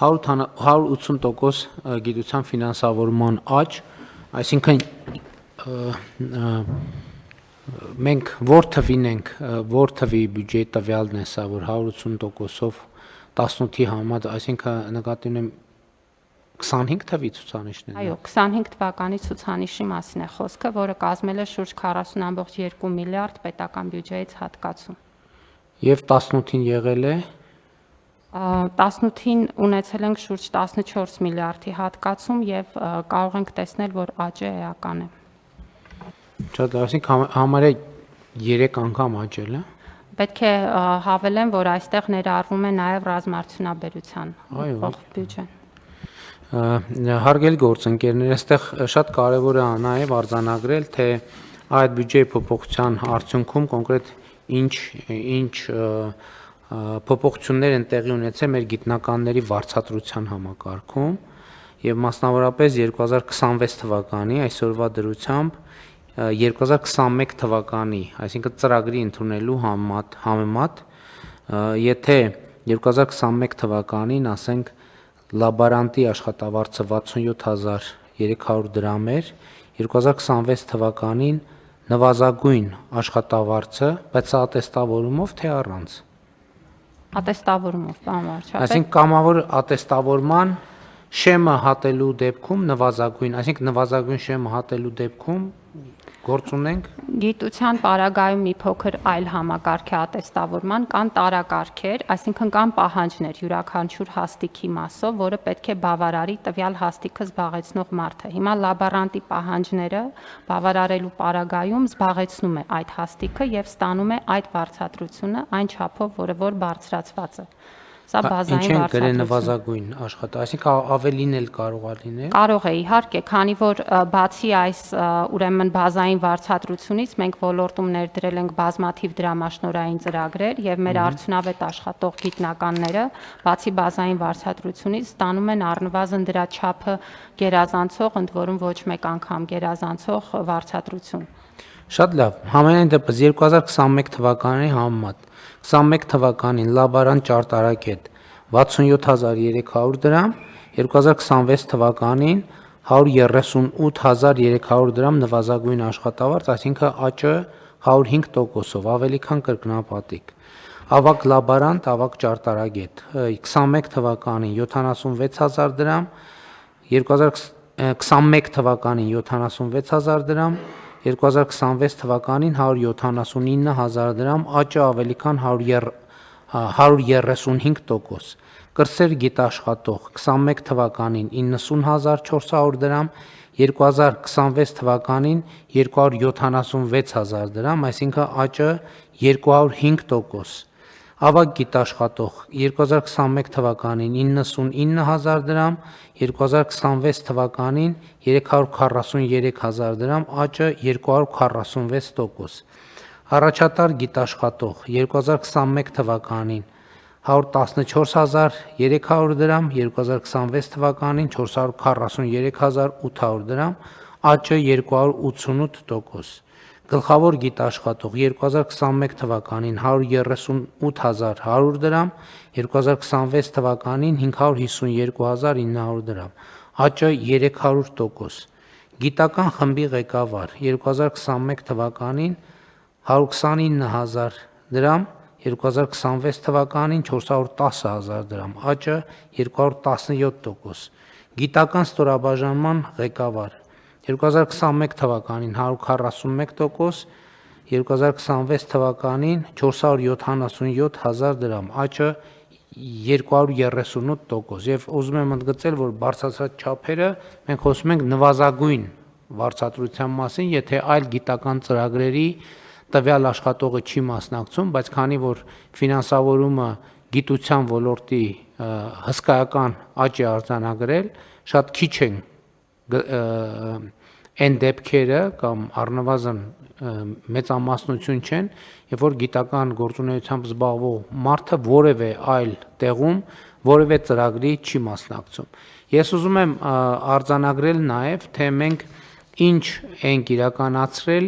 180% գիտության ֆինանսավորման աճ, այսինքն մենք որ թվին ենք, որ թվի բյուջեի տվյալն է սա, որ 180%-ով 18-ի համեմատ, այսինքն նկատի ունեմ 25 թվի ցուցանիշն է։ Այո, 25 թվականի ցուցանիշի մասին է խոսքը, որը կազմել է շուրջ 40.2 միլիարդ պետական բյուջեից հատկացում։ Եվ 18-ին եղել է 18-ին ունեցել ենք շուրջ 14 միլիարդի հատկացում եւ կարող ենք տեսնել, որ աճը էական է։ Շատ լավ, այսինքն համարյա 3 անգամ աճել է։ Պետք է հավելեմ, որ այստեղ ներառվում է նաեւ ռազմարտունաբերության բյուջեն։ Հարգելի գործընկերներ, այստեղ շատ կարևոր է նաև արձանագրել, թե այդ բյուջեի փոփոխության արդյունքում կոնկրետ ինչ փոփոխություններ են տեղի ունեցել մեր գիտնականների վարձատրության համակարգում եւ մասնավորապես 2026 թվականի այսօրվա դրությամբ 2021 թվականի, այսինքն ծրագրի ընդունելու համեմատ, եթե 2021 թվականին, ասենք, լաբորանտի աշխատավարձը 67300 դրամ էր, 2026 թվականին նվազագույն աշխատավարձը, բայց սա ատեստավորումով թե առանց։ Ատեստավորումով, պարոն վարչապետ։ Այսինքն կամավոր ատեստավորման շեմը հատելու դեպքում նվազագույն, այսինքն նվազագույն շեմը հատելու դեպքում գործ ունենք։ Գիտության պարագայում մի փոքր այլ համակարգ է ատեստավորման, կան տարակարգեր, այսինքն կան պահանջներ յուրաքանչյուր հաստիքի մասով, որը պետք է բավարարի տվյալ հաստիքը զբաղեցնող մարդը։ Հիմա լաբորանտի պահանջները բավարարելու պարագայում զբաղեցնում է այդ հաստիքը եւ ստանում է այդ վարձատրությունը այն չափով, որը որ բարձրացված է։ Սա բազային վարձատրություն։ Նվազագույն աշխատա, այսինքն ավելին էլ կարող է լինել։ Կարող է, իհարկե, քանի որ բացի այս ուրեմն բազային վարձատրությունից մենք ոլորտում ներդրել ենք բազմաթիվ դրամաշնորհային ծրագրեր եւ մեր արդյունավետ աշխատող գիտնականները բացի բազային վարձատրությունից ստանում են առնվազն դրա չափը գերազանցող, ընդ որում ոչ մեկ անգամ գերազանցող վարձատրություն։ Շատ լավ, համենայն դեպս 2021 թվականի համեմատ 21 թվականին լաբորանտ ճարտարագետ 67300 դրամ, 2026 թվականին 138300 դրամ նվազագույն աշխատավարձ, այսինքն աճը 105%-ով, ավելի քան կրկնապատիկ։ Ավագ լաբորանտ, ավագ ճարտարագետ 21 թվականին 76000 դրամ, 2021 թվականին 76000 դրամ, 2026 թվականին 179000 դրամ, աճը ավելի քան 135%։ Կրսեր գիտաշխատող 21 թվականին 90400 դրամ, 2026 թվականին 276000 դրամ, այսինքն աճը 205%։ Ավագ գիտաշխատող 2021 թվականին 99000 դրամ, 2026 թվականին 343000 դրամ, աճը 246%։ Առաջատար գիտաշխատող 2021 թվականին 114300 դրամ, 2026 թվականին 443800 դրամ, աճը 288%։ Գլխավոր գիտաշխատող 2021 թվականին 138100 դրամ, 2026 թվականին 552900 դրամ, աճը 300%։ Գիտական խմբի ղեկավար 2021 թվականին 129000 դրամ, 2026 թվականին 410000 դրամ, աճը 217%։ Գիտական ստորաբաժանման ղեկավար 2021 թվականին 141%, 2026 թվականին 477000 դրամ, աճը 238%։ Եվ ուզում եմ ընդգծել, որ բարձրացած չափերը մենք խոսում ենք նվազագույն վարձատրության մասին, եթե այլ գիտական ծրագրերի տվյալ աշխատողը չի մասնակցում, բայց քանի որ ֆինանսավորումը գիտության ոլորտի հսկայական աճ է արձանագրել, շատ քիչ են այն դեպքերը կամ առնվազն մեծամասնություն չեն, երբ որ գիտական գործունեությամբ զբաղվող մարդը որևէ այլ տեղում որևէ ծրագրի չի մասնակցում։ Ես ուզում եմ արձանագրել նաև, թե մենք ինչ ենք իրականացրել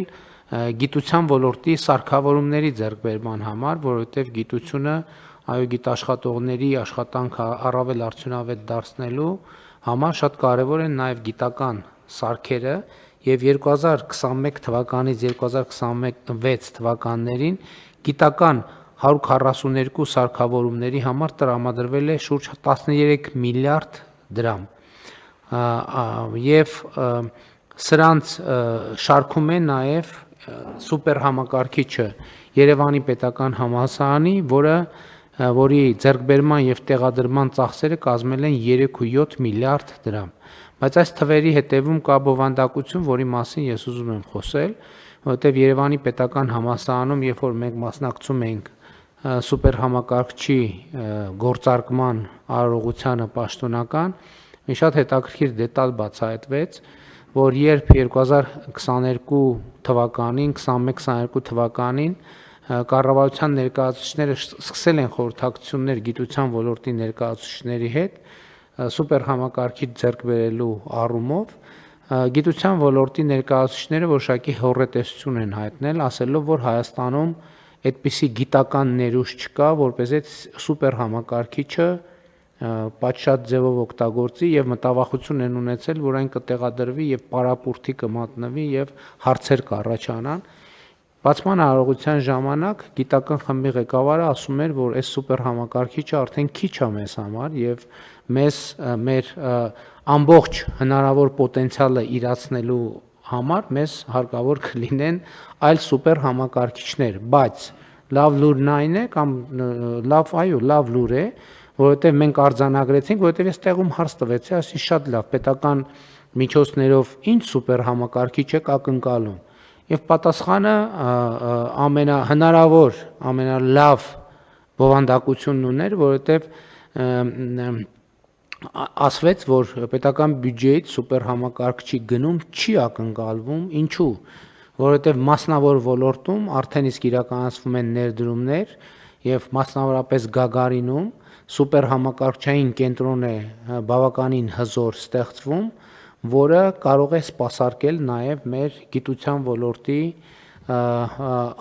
գիտության ոլորտի սարքավորումների ձեռքբերման համար, որովհետև գիտությունը այո գիտաշխատողների աշխատանքը առավել արդյունավետ դարձնելու համար շատ կարևոր են նաև գիտական սարքերը եւ 2021 թվականից 2026 թվականներին գիտական 142 սարքավորումների համար տրամադրվել է շուրջ 13 միլիարդ դրամ եւ սրանց շարքում է նաև սուպեր համակարգիչը Երևանի պետական համալսարանի, որի ձեռքբերման եւ տեղադրման ծախսերը կազմել են 3.7 միլիարդ դրամ։ Բայց այս թվերի հետևում կա բովանդակություն, որի մասին ես ուզում եմ խոսել, որովհետեւ Երևանի պետական համալսարանում, երբ որ մենք մասնակցում ենք սուպեր համակարգչի գործարկման արարողությանը պաշտոնական, մի շատ հետաքրքիր դետալ բացահայտվեց, որ երբ 2022 թվականին, 21-22 թվականին կառավարության ներկայացուցիչները սկսել են խորհրդակցություններ գիտության ոլորտի ներկայացուցիչների հետ սուպեր համակարգիչ ձեռք բերելու առումով, գիտության ոլորտի ներկայացուցիչները որոշակի հոռետեսություն են հայտնել, ասելով, որ Հայաստանում այդպիսի գիտական ներուժ չկա, որպեսզի սուպեր համակարգիչը պատշաճ ձևով օգտագործի եւ մտավախություն են ունեցել, որ այն կտեղադրվի եւ պարապուրդի կմատնվի եւ հարցեր կառաջանան։ Բացման արարողության ժամանակ գիտական խմբի ղեկավարը ասում էր, որ այս սուպեր համակարգիչը արդեն քիչ է մեզ համար եւ մեր ամբողջ հնարավոր պոտենցիալը իրացնելու համար մեզ հարկավոր կլինեն այլ սուպեր համակարգիչներ, բայց լավ լուրն այն է կամ լավ լուր է, որովհետև մենք արձանագրեցինք, որովհետև այս տեղում հարց տվեցի, ասի շատ լավ, պետական միջոցներով ինչ սուպեր համակարգիչ եք ակնկալում։ Եվ պատասխանը ամենահնարավոր, ամենալավ բովանդակությունն ուներ, որովհետև ասվեց, որ պետական բյուջեից սուպեր համակարգչի գնում չի ակնկալվում, ինչու՞, որովհետև մասնավոր ոլորտում արդեն իսկ իրականացվում են ներդրումներ եւ մասնավորապես Գագարինում սուպեր համակարգչային կենտրոն է բավականին հզոր ստեղծվում, որը կարող է սպասարկել նաև մեր գիտության ոլորտի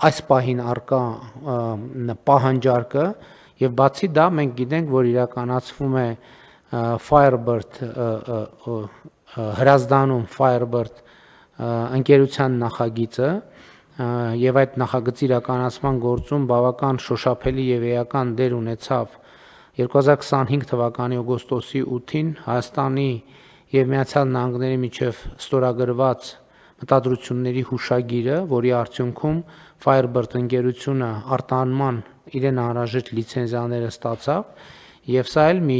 այս պահին առկա պահանջարկը եւ բացի դա մենք գիտենք, որ իրականացվում է Firebird Հրազդանում Firebird ընկերության նախագիծը եւ այդ նախագծի իրականացման գործում բավական շոշափելի եւ էական դեր ունեցավ 2025 թվականի օգոստոսի 8-ին Հայաստանի եւ Միացյալ Նահանգների միջև ստորագրված մտադրությունների հուշագիրը, որի արդյունքում Firebird ընկերությունը արտահանման իրեն անհրաժեշտ լիցենզիաները ստացավ եւ սա էլ մի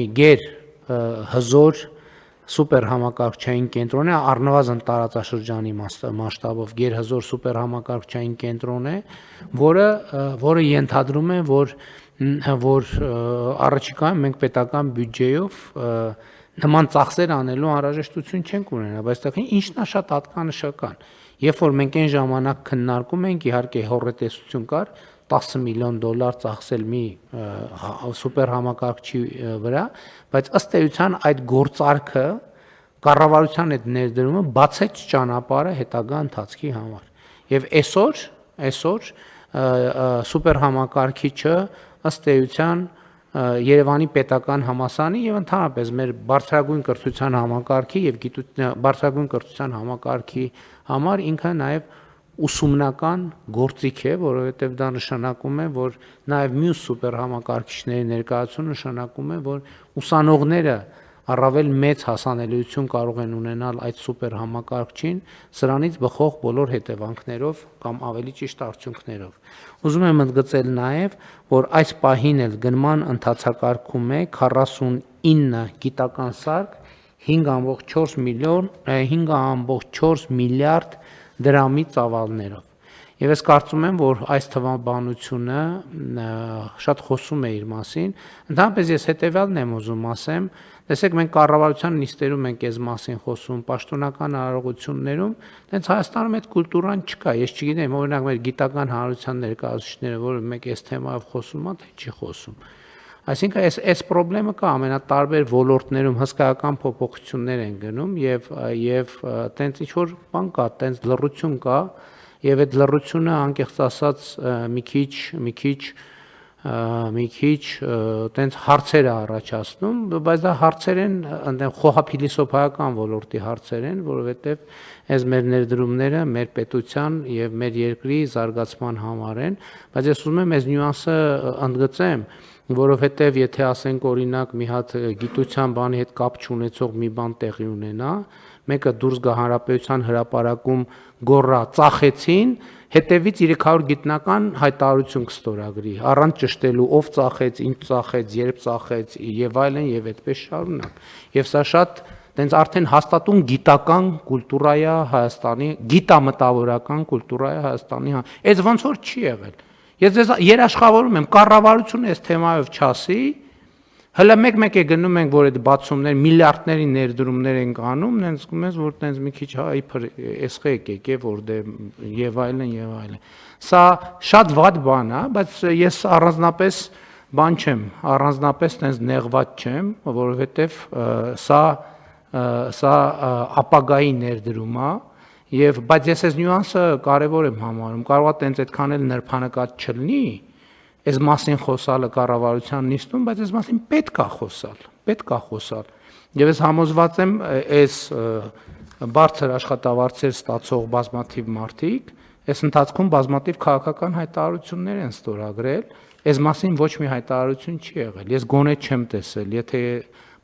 հզոր սուպեր համակարգչային կենտրոն է, առնվազն տարածաշրջանի մասշտաբով գերհզոր սուպեր համակարգչային կենտրոն է, որը ենթադրում է, որ առաջիկայում մենք պետական բյուջեով նման ծախսեր անելու անհրաժեշտություն չենք ունենա, բայց այստեղ ինչն է շատ հատկանշական։ Երբ որ մենք այն ժամանակ քննարկում ենք, իհարկե հոռետեսություն կար, $10 միլիոն ծախսել մի սուպեր համակարգչի վրա, բայց ըստ էության այդ գործարքը կառավարության այդ ներդրումը բացեց ճանապարհը հետագա ընթացքի համար։ Եվ այսօր սուպեր համակարգիչը ըստ էության Երևանի պետական համալսարանի եւ ընդհանրապես մեր բարձրագույն կրթության համակարգի եւ բարձրագույն կրթության համակարգի համար ինքը նաեւ ուսումնական գործիք է, որովհետև դա նշանակում է, որ նաև մյուս սուպեր համակարգիչների ներկայացումը նշանակում է, որ ուսանողները առավել մեծ հասանելիություն կարող են ունենալ այդ սուպեր համակարգչին, սրանից բխող բոլոր հետևանքներով կամ ավելի ճիշտ արդյունքներով։ Ուզում եմ ընդգծել նաև, որ այս պահին էլ գնման ընթացակարգում է 49 գիտական սարք 5.4 միլիարդ դրամի ծավալներով։ Եվ ես կարծում եմ, որ այս թվաբանությունը շատ խոսում է իր մասին, ընդհանրապես ես հետևյալն եմ ուզում ասեմ, տեսեք մենք կառավարության նիստերում ենք այս մասին խոսում, պաշտոնական արարողություններում, դենց Հայաստանում այդ կուլտուրան չկա, ես չգիտեմ, օրինակ մեր գիտական հանրության ներկայացուցիչները, որ մեկ այս թեմայով խոսում են, թե չի խոսում։ Այսինքն այս խնդրեմը կա ամենատարբեր ոլորտներում հսկայական փոփոխություններ են գնում եւ տենց ինչ որ բան կա, տենց լռություն կա եւ այդ լռությունը անկեղծ ասած մի քիչ մի քիչ տենց հարցեր է առաջացնում, բայց դա հարցեր են այնտեղ խոհափիլիսոփայական ոլորտի հարցեր են, որովհետև այս մեր ներդրումները մեր պետության եւ մեր երկրի զարգացման համար են, բայց ես ուզում եմ այս նյուանսը ընդգծեմ, որովհետև եթե ասենք օրինակ մի հատ գիտության բանի հետ կապ չունեցող մի բան տեղի ունենա, մեկը դուրս գա հանրապետության հրապարակում գոռա ծախեցին, հետևից 300 գիտնական հայտարարություն կստորագրի, առանց ճշտելու ով ծախեց, ինչ ծախեց, երբ ծախեց եւ այլն եւ այդպես շարունակ։ Եվ սա շատ տենց արդեն հաստատուն գիտական կուլտուրա է Հայաստանի, գիտամտավորական կուլտուրա է Հայաստանի։ Այս ոնց որ չի եղել։ Ես ձեզ երաշխավորում եմ, կառավարությունը այս թեմայով չասի, հələ մեկ-մեկ է գնում ենք, որ այդ բացումներ միլիարդների ներդրումներ են անում, նենց զգում ես, որ տենց մի քիչ հա իբր էսխե եկե, որ դե եւ այլն։ Սա շատ վատ բան է, բայց ես առանձնապես բան չեմ, առանձնապես տենց նեղված չեմ, որովհետեւ սա ապագայի ներդրում է եւ բայց ես այս նյուանսը կարեւոր եմ համարում, կարող է տենց այդքան էլ նրբանկատ չլինի, այս մասին խոսալը կառավարության նիստում, բայց այս մասին պետք է խոսալ։ Եվ ես համոզված եմ, այս բարձր աշխատավարձեր ստացող բազմաթիվ մարդիկ, այս ընթացքում բազմաթիվ քաղաքական հայտարարություններ են ստորագրել, այս մասին ոչ մի հայտարարություն չի եղել։ Ես գոնե չեմ տեսել, եթե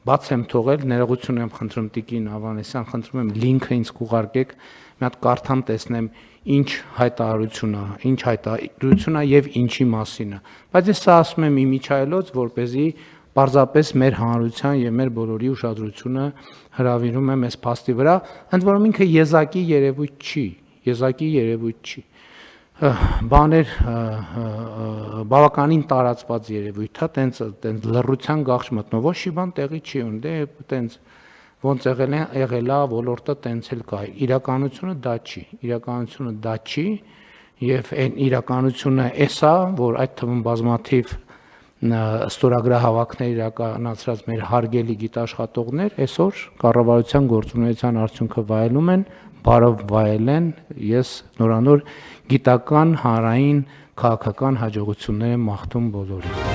բաց եմ թողել, ներողություն եմ խնդրում Տիկին Ավանեսյան, խնդրում եմ լինքը ինձ կուղարկեք, մի հատ կարդամ տեսնեմ ինչ հայտարարություն է եւ ինչի մասին է։ Բայց ես սա ասում եմ իմիջայլոց, որպեսզի պարզապես մեր հանրության եւ մեր բոլորի ուշադրությունը հրավիրում եմ այս փաստի վրա, ընդ որում ինքը եզակի երևույթ չի։ Բաներ բավականին տարածված երևույթ է, տենց լռության գաղջ մտնող, ոչ մի բան տեղի չի ունի, դե տենց ոնց եղել է ոլորտը տենց էլ կա։ Իրականությունը դա չի եւ այն իրականությունը էսա, որ այդ թվում բազմաթիվ ստորագրահավաքներ իրականացրած մեր հարգելի գիտաշխատողներ այսօր կառավարության գործունեության արդյունքը վայելում են, բարով վայելեն, ես նորանոր գիտական, հանրային, քաղաքական հաջողություններ եմ մաղթում բոլորին։